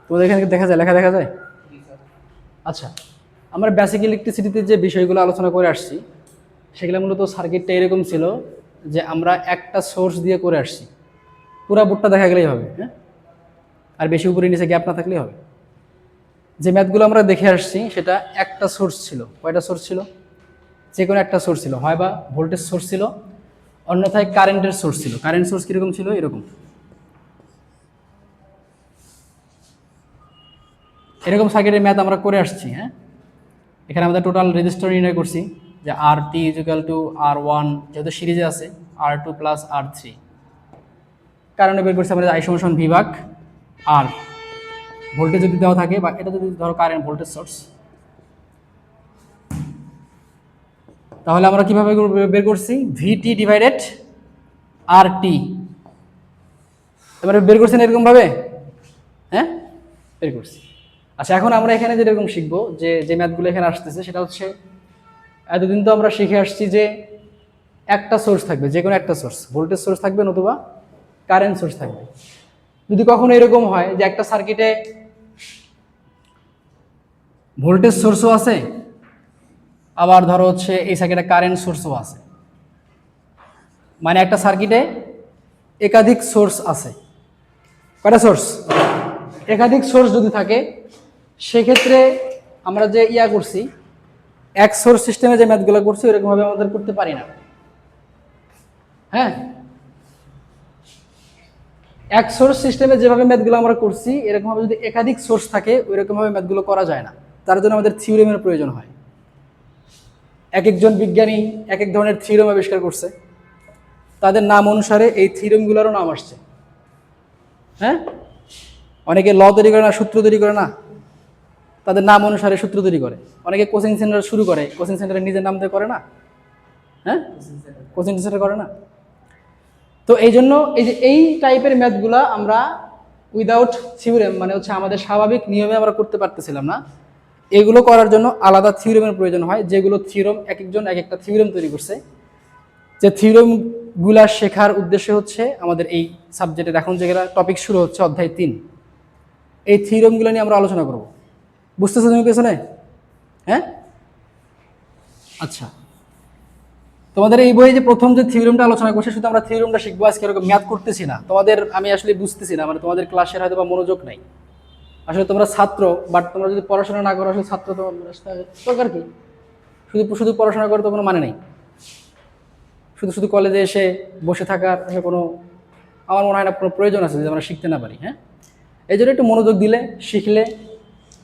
তোমাদের এখানে দেখা যায়, লেখা দেখা যায়? আচ্ছা, আমরা বেসিক ইলেকট্রিসিটিতে যে বিষয়গুলো আলোচনা করে আসছি সেগুলো মূলত সার্কিটটা এরকম ছিল যে আমরা একটা সোর্স দিয়ে করে আসছি, পুরো বোর্ডটা দেখা গেলেই হবে, হ্যাঁ, আর বেশি উপরে নিচে গ্যাপ না থাকলেই হবে। যে ম্যাথগুলো আমরা দেখে আসছি সেটা একটা সোর্স ছিল। কয়টা সোর্স ছিল? যে কোনো একটা সোর্স ছিল, হয় বা ভোল্টেজ সোর্স ছিল, অন্যথায় কারেন্টের সোর্স ছিল। কারেন্ট সোর্স কীরকম ছিল? এরকম এরকম সার্কিটের ম্যাথ আমরা করে আসছি। হ্যাঁ, এখানে আমাদের টোটাল রেজিস্টার নির্ণয় করছি যে আর টি ইজিক্যাল টু আর ওয়ান, যেহেতু সিরিজে আছে, আর টু প্লাস আর থ্রি। কারণে বের করছি আমাদের আই সমান ভি ভাগ আর। ভোল্টেজ যদি দেওয়া থাকে, বা এটা যদি ধরো কারেন্ট ভোল্টেজ সোর্স, তাহলে আমরা কিভাবে বের করছি? ভিটি ডিভাইডেড আর টি। এবারে বের করছেন এরকম ভাবে, হ্যাঁ, বের করছি। আচ্ছা, এখন আমরা এখানে যেরকম শিখবো, যে ম্যাথগুলো এখানে আসতেছে সেটা হচ্ছে, এতদিন তো আমরা শিখে আসছি যে একটা সোর্স থাকবে, যে কোনো একটা সোর্স, ভোল্টেজ সোর্স থাকবে নতুবা কারেন্ট সোর্স থাকবে। যদি কখনো এরকম হয় যে একটা সার্কিটে ভোল্টেজ সোর্সও আছে, আবার ধরো হচ্ছে এই সার্কিটে কারেন্ট সোর্সও আছে, মানে একটা সার্কিটে একাধিক সোর্স আছে। কয়টা সোর্স? একাধিক সোর্স যদি থাকে, সেক্ষেত্রে আমরা যে করছি, এক সোর্স সিস্টেমে যে ম্যাথগুলো করছি ওইরকমভাবে আমাদের করতে পারি না। হ্যাঁ, এক সোর্স সিস্টেমে যেভাবে ম্যাথগুলো আমরা করছি, এরকমভাবে যদি একাধিক সোর্স থাকে ওইরকমভাবে ম্যাথগুলো করা যায় না। তার জন্য আমাদের থিওরেমের প্রয়োজন হয়। এক একজন বিজ্ঞানী এক এক ধরনের থিওরেম আবিষ্কার করছে, তাদের নাম অনুসারে এই থিওরেমগুলোরও নাম আসছে। হ্যাঁ, অনেকে ল তৈরি করে না, সূত্র তৈরি করে না, তাদের নাম অনুসারে সূত্র তৈরি করে। অনেকে কোচিং সেন্টার শুরু করে, কোচিং সেন্টারে নিজের নাম দিয়ে করে না, হ্যাঁ, কোচিং সেন্টার করে না। তো এই জন্য এই টাইপের ম্যাথগুলা আমরা উইদাউট থিওরেম, মানে হচ্ছে আমাদের স্বাভাবিক নিয়মে আমরা করতে পারতেছিলাম না। এগুলো করার জন্য আলাদা থিওরেমের প্রয়োজন হয়, যেগুলো থিওরেম এক একজন এক একটা থিওরেম তৈরি করছে। যে থিওরেমগুলা শেখার উদ্দেশ্য হচ্ছে আমাদের এই সাবজেক্টের এখন যেগুলো টপিক শুরু হচ্ছে অধ্যায় 3, এই থিওরেমগুলো নিয়ে আমরা আলোচনা করব। বুঝতেছো তুমি পেছনে? হ্যাঁ, আচ্ছা, তোমাদের এই বইয়ে যে প্রথম যে থিওরেমটা আলোচনা করছে, শুধু আমরা থিওরেমটা শিখবো আজকে, এরকম ম্যাথ করতেছি না। তোমাদের আমি আসলে বুঝতেছি না, মানে তোমাদের ক্লাসের হয়তো বা মনোযোগ নাই। আসলে তোমরা ছাত্র, বাট তোমরা যদি পড়াশোনা না করো, আসলে ছাত্র তো দরকার কি? শুধু শুধু পড়াশোনা করার তো কোনো মানে নেই। শুধু শুধু কলেজে এসে বসে থাকার আসলে কোনো, আমার মনে হয় না কোনো প্রয়োজন আছে যদি আমরা শিখতে না পারি। হ্যাঁ, এই জন্য একটু মনোযোগ দিলে শিখলে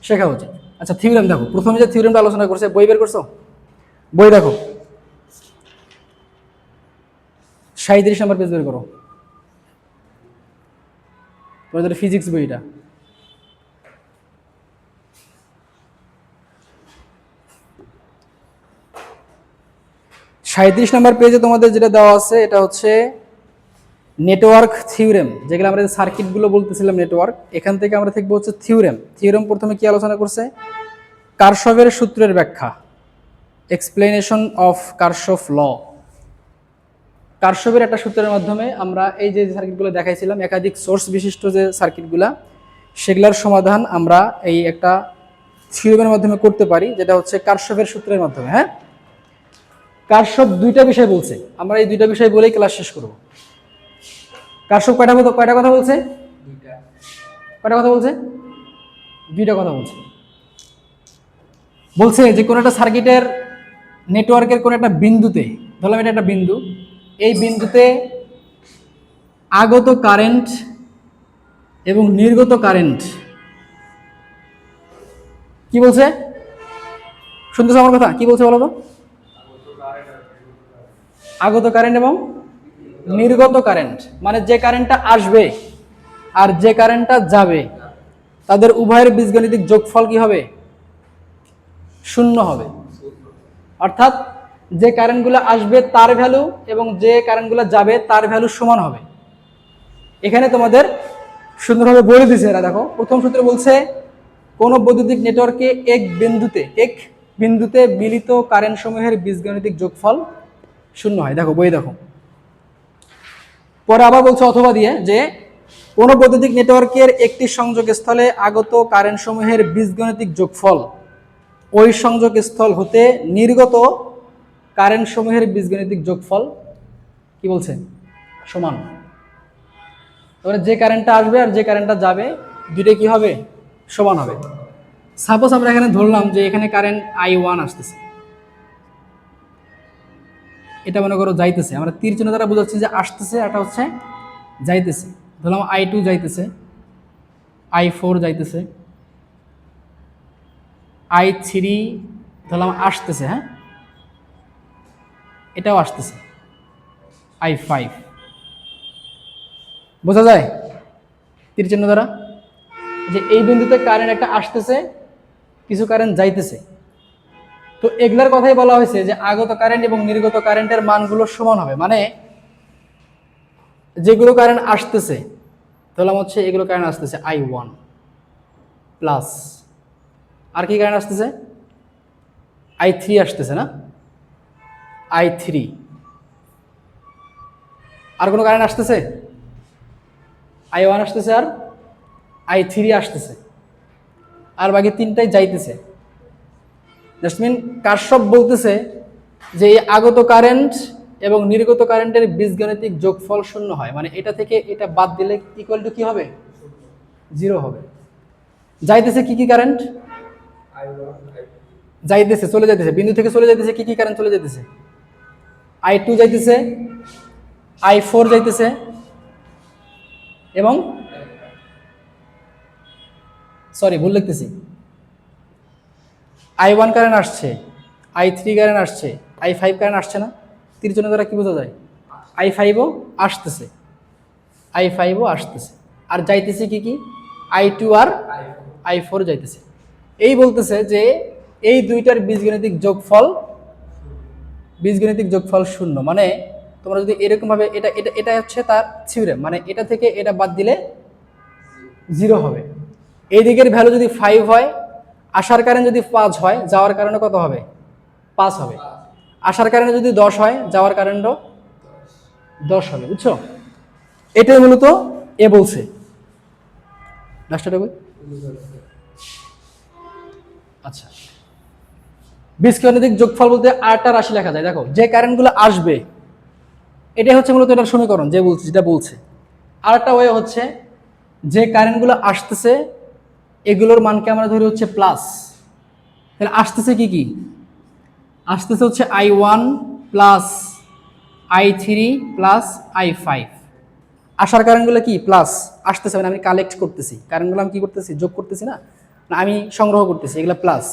শেখা উচিত। আচ্ছা, থিওরেম দেখো, প্রথমে যে থিওরেমটা আলোচনা করছে, বই বের করছো? বই দেখো, 37 নম্বর পেজ বের করো। তোমাদের ফিজিক্স বইটা। সাঁইত্রিশ নম্বর পেজে তোমাদের যেটা দেওয়া আছে এটা হচ্ছে নেটওয়ার্ক থিওরেম, যেগুলো আমরা সার্কিটগুলো বলতেছিলাম নেটওয়ার্ক, এখান থেকে আমরা দেখবো হচ্ছে থিওরেম। থিওরেম প্রথমে কি আলোচনা করছে? কারশফের সূত্রের ব্যাখ্যা, এক্সপ্লেনেশন অফ কারশফ ল। কারশফের একটা সূত্রের মাধ্যমে আমরা এই যে সার্কিটগুলো দেখাইছিলাম, একাধিক সোর্স বিশিষ্ট যে সার্কিটগুলা, সেগুলোর সমাধান আমরা এই একটা থিওরেমের মাধ্যমে করতে পারি, যেটা হচ্ছে কারশফের সূত্রের মাধ্যমে। হ্যাঁ, কারশফ দুইটা বিষয় বলছে, আমরা এই দুইটা বিষয় বলেই ক্লাস শেষ করব। কারশফ কয়টা কথা বলছে? কয়টা কথা বলছে? দুইটা কথা বলছে। বলছে যে কোনো একটা সার্কিটের নেটওয়ার্কের কোনো একটা বিন্দুতে, ধরলাম এটা একটা বিন্দু, এই বিন্দুতে আগত কারেন্ট এবং নির্গত কারেন্ট, কি বলছে? শুনতেছো আমার কথা? কি বলছে বলো তো? আগত কারেন্ট এবং নির্গত কারেন্ট, মানে যে কারেন্টটা আসবে আর যে কারেন্টটা যাবে, তাদের উভয়ের বীজগণিতিক যোগফল কি হবে? শূন্য হবে। অর্থাৎ যে কারেন্টগুলো আসবে তার ভ্যালু এবং যে কারেন্টগুলো যাবে তার ভ্যালু সমান হবে। এখানে তোমাদের সুন্দরভাবে বলে দিছে এরা। দেখো, প্রথম সূত্রে বলছে কোন বৈদ্যুতিক নেটওয়ার্কে এক বিন্দুতে মিলিত কারেন্ট সমূহের বীজগণিতিক যোগফল শূন্য হয়। দেখো, বই দেখো। পরে আবার বলছে অথবা দিয়ে যে কোন বৈদ্যুতিক নেটওয়ার্কের একটি সংযোগস্থলে আগত কারেন্ট সমূহের বীজগণিতিক যোগফল ওই সংযোগস্থল হতে নির্গত কারেন্ট সমূহের বীজগণিতিক যোগফল কি বলছে সমান। তাহলে যে কারেন্টটা আসবে আর যে কারেন্টটা যাবে দুইটা কি হবে সমান হবে। সাপোজ আমরা এখানে ধরলাম যে এখানে কারেন্ট I1 আসতেছে, এটা মনে করো যাইতেছে, আমরা তীর চিহ্ন দ্বারা বোঝাচ্ছি যে আসতেছে, এটা হচ্ছে যাইতেছে। ধরলাম I2 যাইতেছে, I4 যাইতেছে, I3 ধরলাম আসতেছে, হ্যাঁ এটাও আসতেছে, I5 বোঝা যায় তীর চিহ্ন দ্বারা যে এই বিন্দুতে কারেন্ট একটা আসতেছে, কিছু কারেন্ট যাইতেছে। তো এগুলার কথাই বলা হয়েছে যে আগত কারেন্ট এবং নির্গত কারেন্টের মানগুলো সমান হবে, মানে যেগুলো কারেন্ট আসতেছে ধরলাম হচ্ছে এগুলো কারেন্ট আসতেছে I1 প্লাস আর কি কারেন্ট আসতেছে I3 আসতেছে না, I3 আর কোনো কারেন্ট আসতেছে I1 আসতেছে আর I3 আসতেছে, আর বাকি তিনটাই যাইতেছে। জাস্ট মিন কারশফ বলতেছে যে এই আগত কারেন্ট এবং নির্গত কারেন্টের বীজগণিতিক যোগফল শূন্য হয়, মানে এটা থেকে এটা বাদ দিলে ইকুয়াল টু কি হবে 0 হবে। যাইতেছে কি কি কারেন্ট যাইতেছে, চলে যাইতেছে, বিন্দু থেকে চলে যাইতেছে কি কি কারেন্ট চলে যাইতেছে I2 যাইতেছে, I4 যাইতেছে এবং সরি ভুল লিখতেছি, I1 কারেন্ট আসছে, I3 কারেন্ট আসছে, I5 কারেন্ট আসছে না, তীর চিহ্ন দ্বারা কি বোঝা যায় I5ও আসতেছে, I5ও আসতেছে, আর যাইতেছে কি কি I2 আর I4 যাইতেছে। এই বলতেছে যে এই দুইটার বীজগণিতিক যোগফল শূন্য, মানে তোমরা যদি এরকম ভাবে এটা এটা এটা হচ্ছে তার থিওরেম, মানে এটা থেকে এটা বাদ দিলে 0 হবে। এই দিকের ভ্যালু যদি 5 হয়, আসার কারেন্ট যদি 5 হয়, যাওয়ার কারণে কত হবে 5 হবে। আসার কারণে যদি 10 হয়, যাওয়ার কারেন্টও 10 হবে, বুঝছো? এটাই মূলত এ বলছে। আচ্ছা, বীজগণিতিক যোগফল বলতে আটটা রাশি লেখা যায়। দেখো যে কারেন্টগুলো আসবে এটাই হচ্ছে মূলত এটার সমীকরণ, যে বলছে যেটা বলছে। আরেকটা ওয়ে হচ্ছে যে কারেন্টগুলো আসতেছে এগুলোর মানকে আমরা ধরি হচ্ছে প্লাস। তাহলে আসতেছে কি কি আসতেছে হচ্ছে I1 plus I3 plus I5। আসার কারেন্টগুলো কি প্লাস আসতেছে, মানে আমি কালেক্ট করতেছি কারেন্টগুলো, আমি কি করতেছি যোগ করতেছি না, আমি সংগ্রহ করতেছি, এগুলো প্লাস।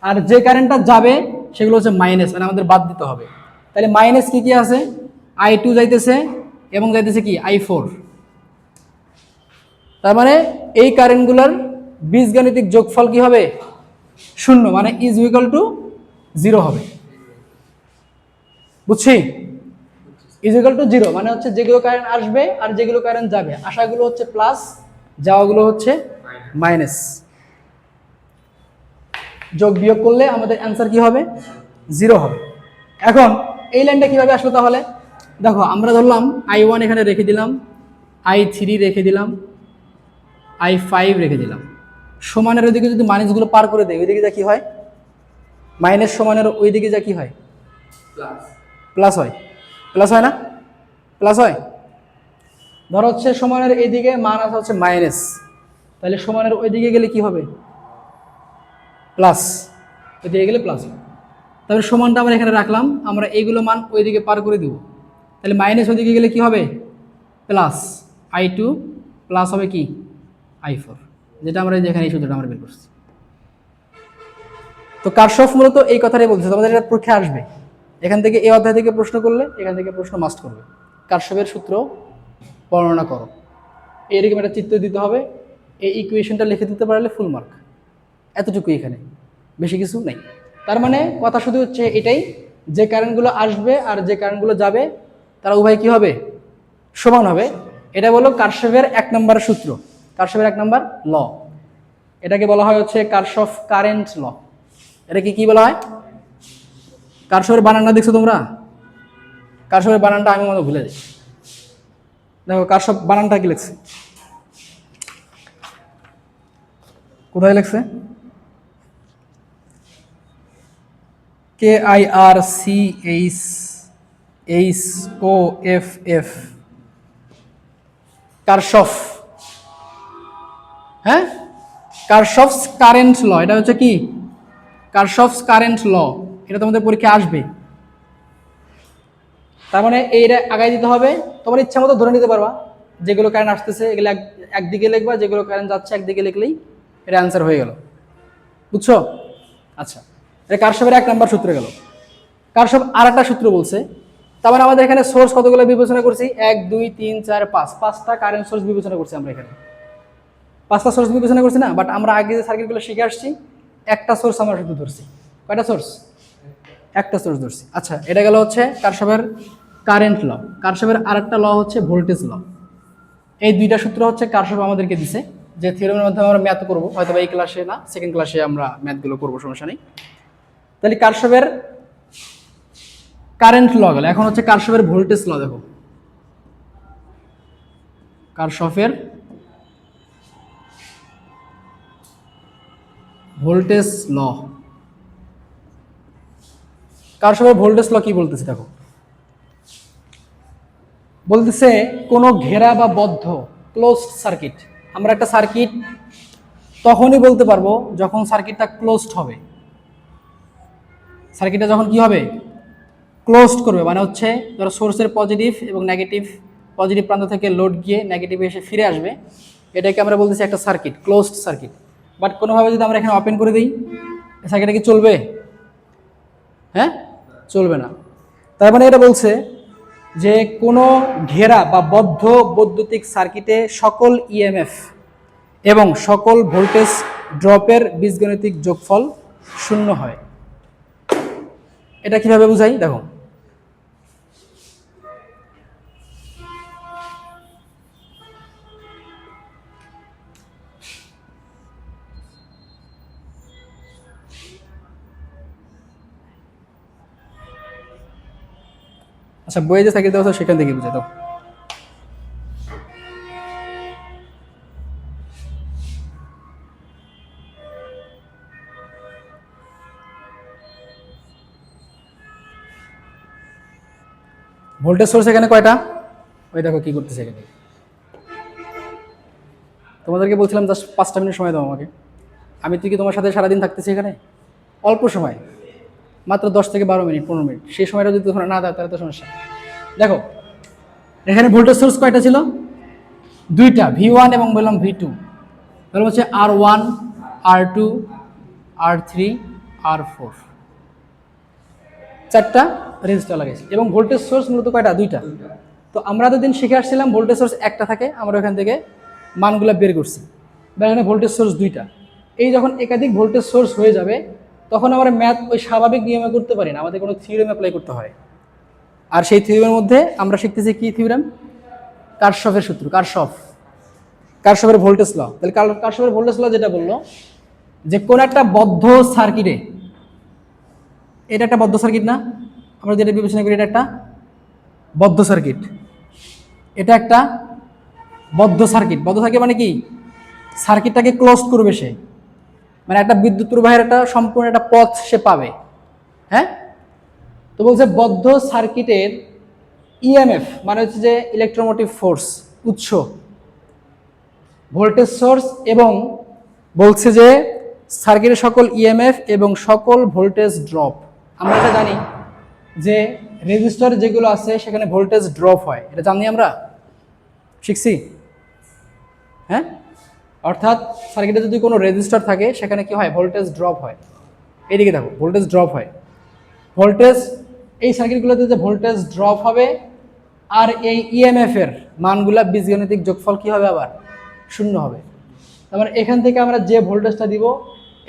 আর যে কারেন্টটা যাবে সেগুলো হচ্ছে মাইনাস, মানে আমাদের বাদ দিতে হবে। তাহলে মাইনাস কি কি আছে I2 যাইতেছে এবং যাইতেছে কি I4। তার মানে এই কারেন্টগুলোর বীজগণিতিক যোগফল কি হবে শূন্য, মানে ইজ ইকুয়াল টু 0 হবে। বুঝছি? ইজ ইকুয়াল টু 0 মানে হচ্ছে যেগুলো কারেন্ট আসবে আর যেগুলো কারেন্ট যাবে, আসাগুলো হচ্ছে প্লাস, যাওয়াগুলো হচ্ছে মাইনাস। যোগ বিয়োগ করলে আমাদের অ্যান্সার কি হবে 0 হবে। এখন এই লাইনটা কিভাবে আসলো তাহলে দেখো, আমরা ধরলাম I1 এখানে রেখে দিলাম, I3 রেখে দিলাম, I5 রেখে দিলাম, সমানের ওইদিকে যদি মাইনাসগুলো পার করে দেয় ওইদিকে যা কি হয় মাইনাস, সমানের ওইদিকে যা কি হয় প্লাস হয়। প্লাস হয় না, প্লাস হয়। ধরো হচ্ছে সমানের এইদিকে মান আছে হচ্ছে মাইনাস, তাহলে সমানের ওইদিকে গেলে কি হবে প্লাস, ওইদিকে গেলে প্লাস। তারপরে সমানটা আমরা এখানে রাখলাম, আমরা এইগুলো মান ওইদিকে পার করে দিব, তাহলে মাইনাস ওইদিকে গেলে কি হবে প্লাস, I2 প্লাস হবে কি I4, যেটা আমরা যেখানে এই সূত্রটা আমরা বের করছি। তো কারশফ মূলত এই কথাটাই বলছে, তোমাদের এটা পরীক্ষা আসবে, এখান থেকে এই অধ্যায় থেকে প্রশ্ন করলে এখান থেকে প্রশ্ন মাস্ট করবে, কারশফের সূত্র বর্ণনা করো, এরকম একটা চিত্র দিতে হবে, এই ইকুয়েশনটা লিখে দিতে পারলে ফুল মার্ক। এতটুকু, এখানে বেশি কিছু নেই। তার মানে কথা শুধু হচ্ছে এটাই, যে কারেন্টগুলো আসবে আর যে কারেন্টগুলো যাবে তারা উভয় কি হবে সমান হবে। এটা বলো কারশফের 1 নম্বর সূত্র, কারশফের 1 নম্বর ল। এটাকে বলা হয় হচ্ছে কারশফ কারেন্ট ল। এটাকে কি বলা হয়? কারশফের বানানটা দেখছো তোমরা? কারশফের বানানটা আমি মনে ভুলে যাই। দেখো কারশফ বানানটা কি লিখছে, কোথায় লেখছে? KIRCHHOFF, কারশফ। হ্যাঁ, কারশফস কারেন্ট ল, এটা হচ্ছে কি কারশফস কারেন্ট ল, এটা তোমাদের পরীক্ষা আসবে। তার মানে এইটা আগায় দিতে হবে, তোমার ইচ্ছা মতো ধরে নিতে পারবা যেগুলো কারেন্ট আসতেছে এগুলো একদিকে লিখবা, যেগুলো কারেন্ট যাচ্ছে একদিকে লিখলেই এটা অ্যান্সার হয়ে গেল। বুঝছো? আচ্ছা, এটা কারশফের 1 নম্বর সূত্রে গেল। কারশফ আর একটা সূত্র বলছে, তারপরে আমাদের এখানে সোর্স কতগুলো বিবেচনা করছি? 1 2 3 4 5, 5টা কারেন্ট সোর্স বিবেচনা করছি আমরা এখানে। 5টা সোর্স বিবেচনা করছি না, বাট আমরা আগে যে সার্কিটগুলো শিখে আসছি একটা সোর্স আমরা শুধু ধরছি। কয়টা সোর্স? একটা সোর্স ধরছি। আচ্ছা, এটা গেল হচ্ছে কারশফের কারেন্ট ল। কারশফের আরেকটা ল হচ্ছে ভোল্টেজ ল। এই দুইটা সূত্র হচ্ছে কারশফ আমাদেরকে দিছে, যে থিওরেমের মাধ্যমে আমরা ম্যাথ করবো, হয়তো এই ক্লাসে না, সেকেন্ড ক্লাসে আমরা ম্যাথগুলো করবো, সমস্যা নেই। তাহলে কারশফের কারেন্ট ল গেল, এখন হচ্ছে কারশফের ভোল্টেজ ল। দেখো, কারশফের ভোল্টেজ ল। কারশফের ভোল্টেজ ল কি বলতেছে দেখো, বলতেছে কোনো ঘেরা বা বদ্ধ ক্লোজড সার্কিট, আমরা একটা সার্কিট তখনই বলতে পারবো যখন সার্কিটটা ক্লোজড হবে। সার্কিটটা যখন কি হবে? ক্লোজড করবে, মানে হচ্ছে ধরো সোর্সের পজিটিভ এবং নেগেটিভ, পজিটিভ প্রান্ত থেকে লোড গিয়ে নেগেটিভ এসে ফিরে আসবে, এটাকে আমরা বলতেছি একটা সার্কিট, ক্লোজড সার্কিট। বাট কোনোভাবে যদি আমরা এখানে ওপেন করে দিই, সার্কিটটা কি চলবে? হ্যাঁ, চলবে না। তার মানে এটা বলছে যে কোনো ঘেরা বা বদ্ধ বৈদ্যুতিক সার্কিটে সকল ইএমএফ এবং সকল ভোল্টেজ ড্রপের বীজগণিতিক যোগফল 0 হয়। এটা কিভাবে বুঝাই দেখো, আচ্ছা বইয়ে যে সার্কিট দেওয়া আছে সেখান থেকে বুঝে দাও। ভোল্টেজ সোর্স এখানে কয়টা? ওই দেখো কি করতেছে এখানে। তোমাদেরকে বলছিলাম জাস্ট 5টা মিনিট সময় দাও আমাকে। আমি তুই কি তোমার সাথে সারাদিন থাকতেছি এখানে? অল্প সময়, মাত্র 10 থেকে 12 মিনিট 15 মিনিট, সেই সময়টা যদি তোমরা না দাও তাহলে তো সমস্যা। দেখো এখানে ভোল্টেজ সোর্স কয়টা ছিল? 2টা, V1 এবং বললাম V2। তাহলে হচ্ছে R1 R2 R3 R4, 4টা রেজিস্টার লাগাইছি। এবং ভোল্টেজ সোর্স মূলত কয়টা? 2টা। তো আমরা এতদিন শিখে আসছিলাম ভোল্টেজ সোর্স একটা থাকে, আমরা ওখান থেকে মানগুলো বের করছি। এখানে ভোল্টেজ সোর্স 2টা। এই যখন একাধিক ভোল্টেজ সোর্স হয়ে যাবে তখন আমরা ম্যাথ ওই স্বাভাবিক নিয়মে করতে পারি না, আমাদের কোনো থিওরেম অ্যাপ্লাই করতে হয়। আর সেই থিওরেমের মধ্যে আমরা শিখতেছি কি থিওরেম? কারশফের সূত্র, কারশফের ভোল্টেজ ল। তাহলে কারশফের ভোল্টেজ ল যেটা বললো যে কোন একটা বদ্ধ সার্কিটে, এটা একটা বদ্ধ সার্কিট না, আমরা যেটা বিবেচনা করি এটা একটা বদ্ধ সার্কিট, এটা একটা বদ্ধ সার্কিট। বদ্ধ সার্কিট মানে কি? সার্কিটটাকে ক্লোজ করবে সে, মানে একটা বিদ্যুৎ প্রবাহের একটা সম্পূর্ণ একটা পথ সে পাবে। হ্যাঁ, তো বলছে বদ্ধ সার্কিটের ইএমএফ মানে হচ্ছে যে ইলেকট্রোমোটিভ ফোর্স, উৎস, ভোল্টেজ সোর্স, এবং বলছে যে সার্কিটের সকল ইএমএফ এবং সকল ভোল্টেজ ড্রপ। আমরা এটা জানি যে রেজিস্টার যেগুলো আছে সেখানে ভোল্টেজ ড্রপ হয়, এটা জানি আমরা, শিখছি। হ্যাঁ, অর্থাৎ সার্কিটে যদি কোনো রেজিস্টার থাকে সেখানে কি হয়? ভোল্টেজ ড্রপ হয়। এইদিকে দেখো, ভোল্টেজ ড্রপ হয়। ভোল্টেজ এই সার্কিটগুলোতে যে ভোল্টেজ ড্রপ হবে আর এই ইএমএফ এর মানগুলা বীজগণিতিক যোগফল কি হবে? আবার 0 হবে। তার মানে এখান থেকে আমরা যে ভোল্টেজটা দিব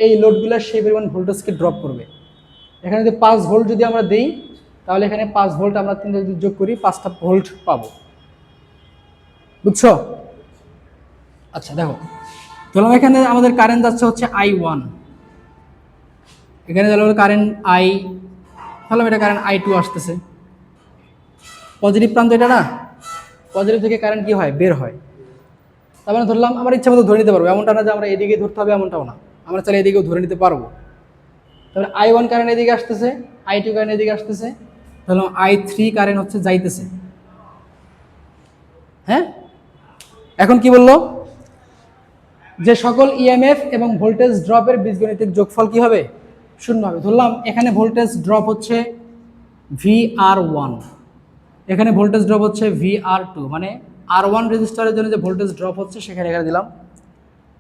এই লোডগুলো সেই পরিমাণ ভোল্টেজকে ড্রপ করবে। এখানে যদি 5 ভোল্ট যদি আমরা দিই তাহলে এখানে 5 ভোল্ট আমরা 3টা যদি যোগ করি 5টা ভোল্ট পাবো। বুঝছো? আচ্ছা দেখো, ধরলাম এখানে আমাদের কারেন্ট যাচ্ছে হচ্ছে I1, এখানে ধরলাম কারেন্ট I, ধরলাম এটা কারেন্ট I2 আসতেছে। পজিটিভ প্রান্ত এটা না, পজিটিভ থেকে কারেন্ট কি হয়? বের হয়। তার মানে ধরলাম আমরা ইচ্ছা মতো ধরে নিতে পারবো, এমনটা না যে আমরা এদিকে ধরতে হবে এমনটাও না, আমরা চাইলে এদিকেও ধরে নিতে পারবো। তাহলে I1 কারেন্ট এদিকে আসতেছে, I2 কারেন্ট এদিকে আসতেছে, ধরলাম I3 কারেন্ট হচ্ছে যাইতেছে। হ্যাঁ, এখন কি বললো যে সকল ইএমএফ এবং ভোল্টেজ ড্রপের বীজগণিতিক যোগফল কি হবে? শূন্য হবে। ধরলাম এখানে ভোল্টেজ ড্রপ হচ্ছে VR1, এখানে ভোল্টেজ ড্রপ হচ্ছে VR2, মানে R1 রেজিস্টারের জন্য যে ভোল্টেজ ড্রপ হচ্ছে সেখানে এখানে দিলাম,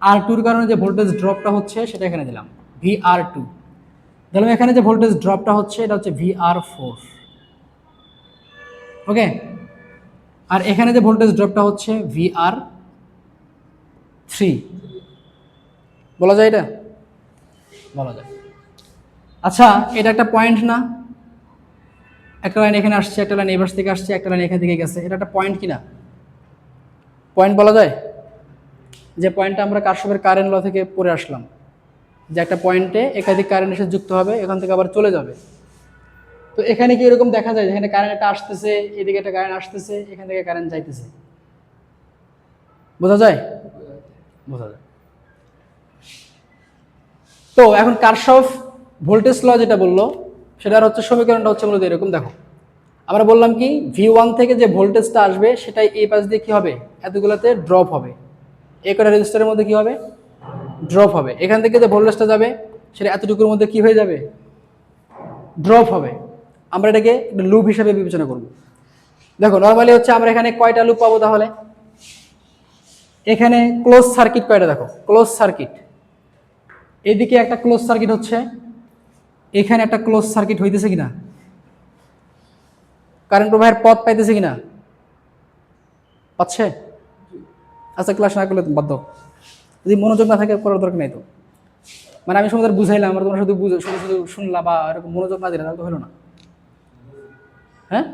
R2-র কারণে যে ভোল্টেজ ড্রপটা হচ্ছে সেটা এখানে দিলাম VR2। ধরলাম এখানে যে ভোল্টেজ ড্রপটা হচ্ছে এটা হচ্ছে VR4, ওকে। আর এখানে যে ভোল্টেজ ড্রপটা হচ্ছে VR3। বলা যায় এটা? বলা যায়। আচ্ছা, এটা একটা পয়েন্ট না? একটা লাইন এখানে আসছে, একটা লাইন এই পাশ থেকে আসছে, একটা লাইন এখান থেকে গেছে, এটা একটা পয়েন্ট কিনা? পয়েন্ট বলা যায়? যে পয়েন্টটা আমরা কারশফের কারেন্ট ল থেকে পড়ে আসলাম, যে একটা পয়েন্টে একাধিক কারেন্ট এসে যুক্ত হবে, এখান থেকে আবার চলে যাবে। তো এখানে কি এরকম দেখা যায় যেখানে কারেন্ট একটা আসতেছে, এদিকে একটা কারেন্ট আসতেছে, এখান থেকে কারেন্ট যাইতেছে? বোঝা যায়? বোঝা যায়। তো এখন কারশফ ভোল্টেজ ল যেটা বললো সেটার হচ্ছে সমীকরণটা হচ্ছে মূলত এরকম। দেখো, আমরা বললাম কি V1 থেকে যে ভোল্টেজটা আসবে সেটাই এই পাশ দিয়ে কি হবে? এতগুলোতে ড্রপ হবে। এই কটা রেজিস্টারের মধ্যে কি হবে? ড্রপ হবে। এখান থেকে যে ভোল্টেজটা যাবে সেটা এতটুকুর মধ্যে কি হয়ে যাবে? ড্রপ হবে। আমরা এটাকে লুপ হিসাবে বিবেচনা করব। দেখো, নর্মালি হচ্ছে আমরা এখানে কয়টা লুপ পাবো তাহলে? এখানে ক্লোজ সার্কিট কয়টা? দেখো, ক্লোজ সার্কিট, এদিকে একটা ক্লোজ সার্কিট হচ্ছে, এখানে একটা ক্লোজ সার্কিট হইতেছে কিনা? কারেন্ট প্রবাহের পথ পাইতেছে কিনা? পাচ্ছে? আচ্ছা, ক্লাস না করলে বাধ্য, যদি মনোযোগ না থাকে করার দরকার নেই তো। মানে আমি সময় বুঝাইলাম, আমরা তোমরা শুধু শুধু শুধু শুনলা বা এরকম মনোযোগ না দিলে তাহলে তো হলো না। হ্যাঁ,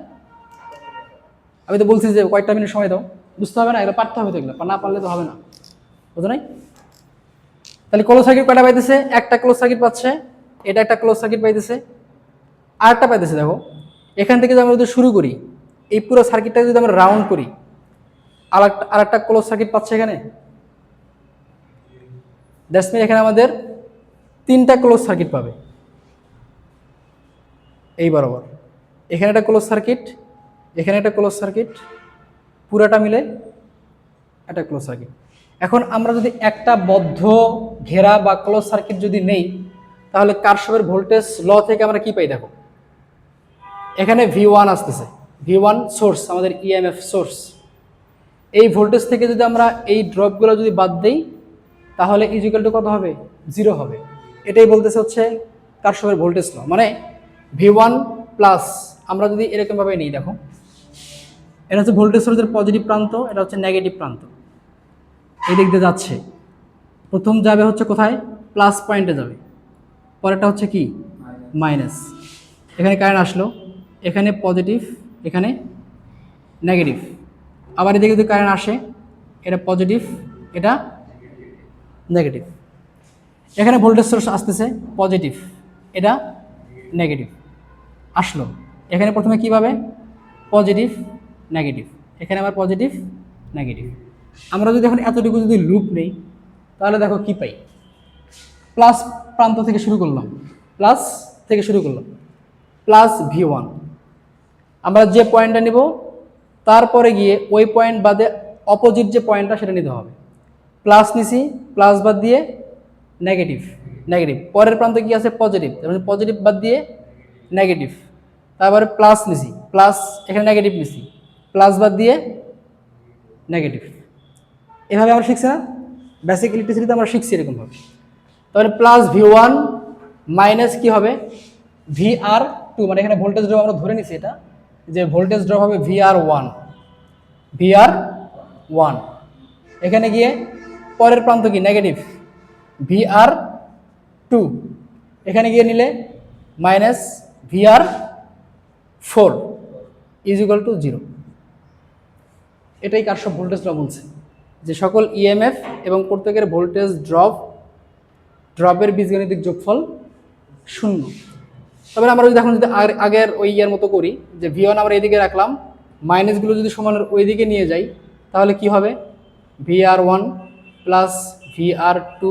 আমি তো বলছি যে কয়েকটা মিনিট সময় দাও, বুঝতে হবে না, এগুলো পারতে হবে তো, এগুলো না পারলে তো হবে না, বুঝো নাই? তাহলে ক্লোজ সার্কিট কয়টা পাইতেছে? একটা ক্লোজ সার্কিট পাচ্ছে, এটা একটা ক্লোজ সার্কিট পাইতেছে, আর একটা পাইতেছে। দেখো, এখান থেকে যদি আমরা যদি শুরু করি, এই পুরো সার্কিটটা যদি আমরা রাউন্ড করি, আর একটা ক্লোজ সার্কিট পাচ্ছে এখানে। দ্যাটস মিন এখানে আমাদের তিনটা ক্লোজ সার্কিট পাবে এই বরাবর। এখানে একটা ক্লোজ সার্কিট, এখানে একটা ক্লোজ সার্কিট, পুরাটা মিলে একটা ক্লোজ সার্কিট। এখন আমরা যদি একটা বদ্ধ ঘেরা বা ক্লোজ সার্কিট যদি নেই, তাহলে কারশফের ভোল্টেজ ল থেকে আমরা কি পাই? দেখো, এখানে V1 আসতেছে, V1 সোর্স, আমাদের ইএমএফ সোর্স। এই ভোল্টেজ থেকে যদি আমরা এই ড্রপগুলো যদি বাদ দেই তাহলে ইজিক্যাল টু কত হবে? 0 হবে। এটাই বলতেছে হচ্ছে কারশফের ভোল্টেজ ল। মানে V1 প্লাস আমরা যদি এরকমভাবে নিই, দেখো এটা হচ্ছে ভোল্টেজ সোর্সের পজিটিভ প্রান্ত, এটা হচ্ছে নেগেটিভ প্রান্ত, এই দিক দিয়ে যাচ্ছে। প্রথম যাবে হচ্ছে কোথায়? প্লাস পয়েন্টে যাবে, পরেরটা হচ্ছে কি? মাইনাস। এখানে কারেন্ট আসলো, এখানে পজিটিভ, এখানে নেগেটিভ। আবার এদিকে যদি কারেন্ট আসে, এটা পজিটিভ, এটা নেগেটিভ। এখানে ভোল্টেজ সোর্স আসতেছে পজিটিভ, এটা নেগেটিভ আসলো। এখানে প্রথমে কী পাবে? পজিটিভ নেগেটিভ, এখানে আবার পজিটিভ নেগেটিভ। আমরা যদি এখন এতটুকু যদি লুপ নেই তাহলে দেখো কি পাই? প্লাস প্রান্ত থেকে শুরু করলাম, প্লাস থেকে শুরু করলাম, প্লাস V1। আমরা যে পয়েন্টটা নিব তারপরে গিয়ে ওই পয়েন্ট বাদে অপোজিট যে পয়েন্টটা সেটা নিতে হবে। প্লাস নিছি, প্লাস বাদ দিয়ে নেগেটিভ, নেগেটিভ। পরের প্রান্তে কি আছে? পজিটিভ, পজিটিভ বাদ দিয়ে নেগেটিভ। তারপরে প্লাস নিছি, প্লাস এখানে নেগেটিভ নিছি, প্লাস বাদ দিয়ে নেগেটিভ। এভাবে আমরা শিখছি না? বেসিক ইলেকট্রিসিটিতে আমরা শিখছি এরকমভাবে। তাহলে প্লাস V1 মাইনাস কি হবে? VR2, মানে এখানে ভোল্টেজ ড্রপ আমরা ধরে নিছি, এটা যে ভোল্টেজ ড্রপ হবে VR1, VR1। এখানে গিয়ে পরের প্রান্ত কি? Negative, VR2। এখানে গিয়ে নিলে minus VR4 is equal to 0। এটাই কারশফ ভোল্টেজ ল বলছে যে সকল ইএমএফ এবং প্রত্যেকের ভোল্টেজ ড্রপের বীজগণিতিক যোগফল 0। তবে আমরা যদি এখন যদি আগের ওই ইয়ার মতো করি যে V1 আমরা এইদিকে রাখলাম, মাইনাসগুলো যদি সমানের ওই দিকে নিয়ে যাই তাহলে কি হবে? VR1 plus VR2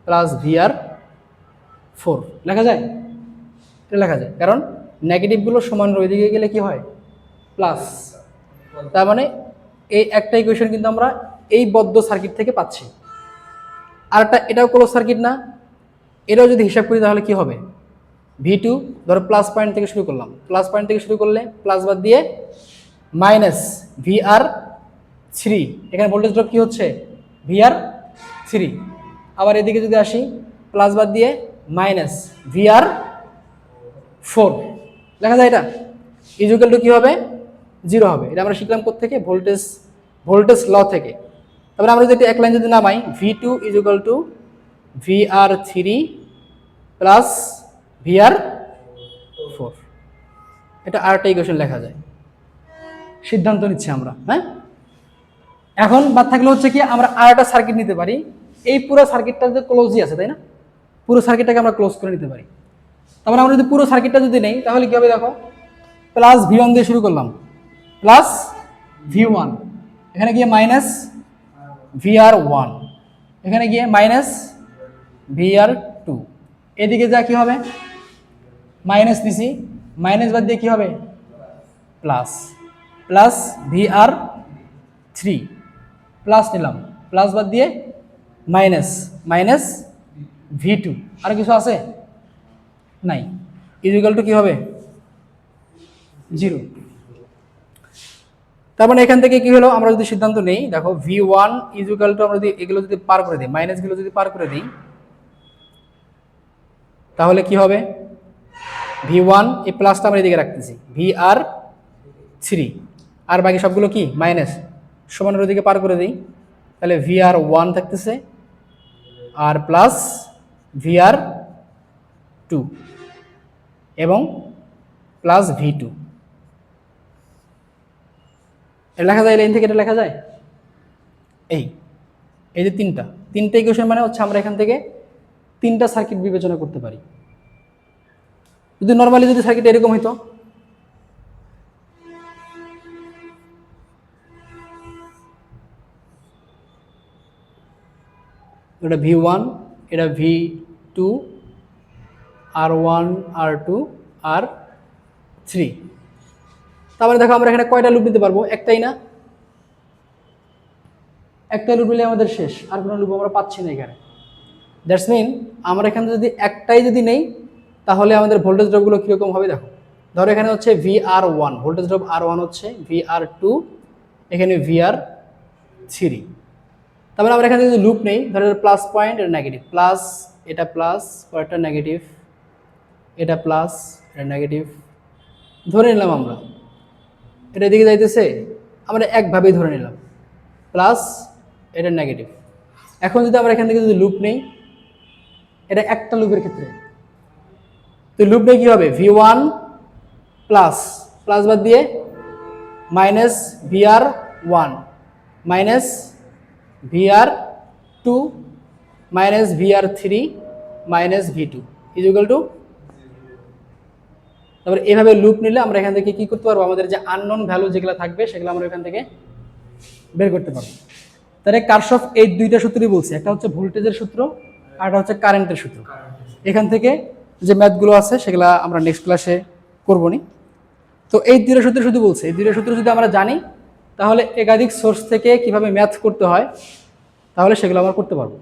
plus VR4 লেখা যায়? এটা লেখা যায়, কারণ নেগেটিভগুলো সমান ওইদিকে গেলে কি হয়? প্লাস। তার মানে এই একটা ইকুয়েশন কিন্তু আমরা এই বদ্ধ সার্কিট থেকে পাচ্ছি। আরেকটা, এটাও ক্লোজ সার্কিট না, এটাও যদি হিসাব করি তাহলে কি হবে? V2 ধরো প্লাস পয়েন্ট থেকে শুরু করলাম, প্লাস পয়েন্ট থেকে শুরু করলে প্লাস বাদ দিয়ে মাইনাস VR3, এখানে ভোল্টেজ ড্রপ কি হচ্ছে? VR3। আবার এদিকে যদি আসি, প্লাস বাদ দিয়ে মাইনাস VR4 লেখা যায়। এটা ইকুয়াল টু কি হবে? 0 হবে। এটা আমরা শিখলাম কোত্থেকে? ভোল্টেজ ল থেকে। তারপরে আমরা যদি এক লাইন যদি নামাই, V2 equal to VR3 plus VR4, এটা আরেকটা ইকুয়েশন লেখা যায়। সিদ্ধান্ত নিচ্ছি আমরা, হ্যাঁ। এখন বাদ থাকলে হচ্ছে কি, আমরা আরেকটা সার্কিট নিতে পারি। এই পুরো সার্কিটটা যে ক্লোজই আছে, তাই না? পুরো সার্কিটটাকে আমরা ক্লোজ করে নিতে পারি। তারপরে আমরা যদি পুরো সার্কিটটা যদি নেই তাহলে কি হবে দেখো, প্লাস V1 দিয়ে শুরু করলাম, প্লাস V1, এখানে গিয়ে মাইনাস VR1, এখানে গিয়ে মাইনাস VR2, এদিকে যা কি হবে? মাইনাস নিছি, মাইনাস বাদ দিয়ে কি হবে? প্লাস, প্লাস VR3 প্লাস নিলাম, প্লাস বাদ দিয়ে মাইনাস, মাইনাস V2, আর কিছু আছে? নাই। ইকুয়াল টু কি হবে? 0। তার মানে এখান থেকে কি হলো, আমরা যদি সিদ্ধান্ত নেই, দেখো V1 ইকুয়াল টু, আমরা যদি এগুলো যদি পার করে দিই, মাইনাসগুলো যদি পার করে দিই তাহলে কি হবে? V1, এই প্লাসটা আমরা এদিকে রাখতেছি, VR3, আর বাকি সবগুলো কি মাইনাস, সমানের ওদিকে পার করে দিই, তাহলে VR1 থাকতেছে আর প্লাস VR2 এবং প্লাস V2। এটা লেখা যায়, লাইন থেকে এটা লেখা যায়। এই যে তিনটা ইকুয়েশন, মানে হচ্ছে আমরা এখান থেকে তিনটা সার্কিট বিবেচনা করতে পারি। যদি নর্মালি যদি সার্কিট এরকম হইতো, এটা V1, এটা V2, R1, R2, R3। তারপরে দেখো আমরা এখানে কয়টা লুপ নিতে পারবো? একটাই না, একটা লুপ নিলে আমাদের শেষ, আর কোনো লুপ আমরা পাচ্ছি না এখানে। দ্যাটস মিন আমরা এখানে যদি একটাই যদি নেই তাহলে আমাদের ভোল্টেজ ড্রপগুলো কীরকম হবে দেখো। ধরো এখানে হচ্ছে VR1, ভোল্টেজ ড্রপ R1 হচ্ছে, VR2, এখানে VR3। তারপরে আমরা এখানে যদি লুপ নেই, ধরো প্লাস পয়েন্ট, এটা নেগেটিভ, প্লাস এটা প্লাস, পরেরটা নেগেটিভ, এটা প্লাস, এটা নেগেটিভ, ধরে নিলাম আমরা এটা এদিকে যাইতেছে, আমরা একভাবেই ধরে নিলাম, প্লাস এটা নেগেটিভ। এখন যদি আমরা এখান থেকে যদি লুপ নেই, এটা একটা লুপের ক্ষেত্রে, তো লুপ নেই কি হবে? V1 প্লাস, প্লাস বাদ দিয়ে minus VR1 minus VR2 minus VR3 minus V2 equal to. তারপরে এভাবে লুপ নিলে আমরা এখান থেকে কি করতে পারবো? আমাদের যে আননোন ভ্যালু যেগুলো থাকবে সেগুলো আমরা এখান থেকে বের করতে পারবো। তাহলে কারশফ এই দুইটা সূত্রই বলছে, একটা হচ্ছে ভোল্টেজের সূত্র আর একটা হচ্ছে কারেন্টের সূত্র। এখান থেকে যে ম্যাথগুলো আছে সেগুলো আমরা নেক্সট ক্লাসে করবো নি। তো এই দুইটা সূত্র শুধু বলছে, এই দুইটা সূত্র যদি আমরা জানি তাহলে একাধিক সোর্স থেকে কিভাবে ম্যাথ করতে হয় তাহলে সেগুলো আমরা করতে পারবো।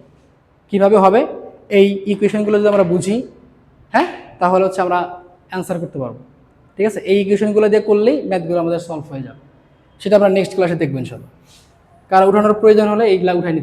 কিভাবে হবে এই ইকুয়েশনগুলো যদি আমরা বুঝি, হ্যাঁ, তাহলে হচ্ছে আমরা অ্যান্সার করতে পারবো। ঠিক আছে, এই ইকুয়েশনগুলো দিয়ে করলেই ম্যাথগুলো আমাদের সলভ হয়ে যাবে। সেটা আমরা নেক্সট ক্লাসে দেখবো ইনশাআল্লাহ। কারো উঠানোর প্রয়োজন হলে এইগুলা উঠাই নিতে